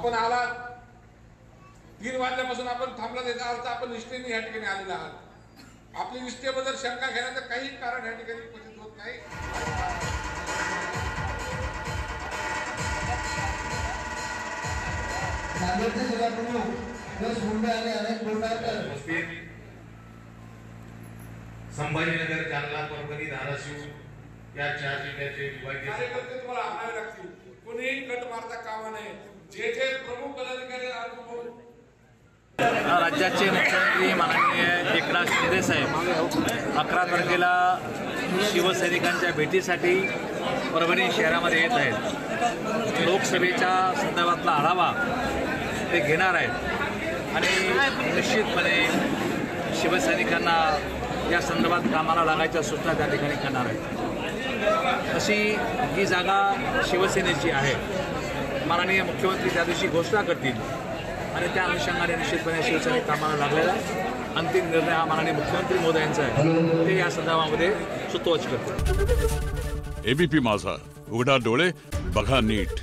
आपण आलात 3 वाजल्यापासून आपण थांबला, त्याचा अर्थ आपण निष्ठेने या ठिकाणी आलेला आहात। आपली निष्ठेबद्दल शंका घेण्याचं काही कारण या ठिकाणी उपस्थित होत नाही। नांदेडचे जिल्हाप्रमुख यश मुंडे आणि अनेक बोलणार संभाजीनगर, जालना, परभणी, धाराशिव या 4 जिल्ह्याचे विभागीय कार्यकर्ते तुम्हाला आणावे लागतील। कोणीही कट मारता कामा नये। जे जे प्रमुख पदाधिकारी राज्याचे मुख्यमंत्री माननीय एकनाथ शिंदे साहेब 11 तारखेला शिवसैनिकांच्या भेटीसाठी परभणी शहरामध्ये येत आहेत। लोकसभेच्या संदर्भातला आढावा ते घेणार आहेत आणि निश्चितपणे शिवसैनिकांना या संदर्भात कामाला लागायच्या सूचना त्या ठिकाणी करणार आहेत। अशी ही जागा शिवसेनेची आहे। माननीय मुख्यमंत्री त्या दिवशी घोषणा करतील आणि त्या अनुषंगाने निश्चितपणे शिवसैनिक कामाला लागलेला अंतिम निर्णय हा माननीय मुख्यमंत्री महोदयांचा आहे। ते या संदर्भामध्ये सुतोवाच करतील। एबीपी माझा, उघडा डोळे बघा नीट।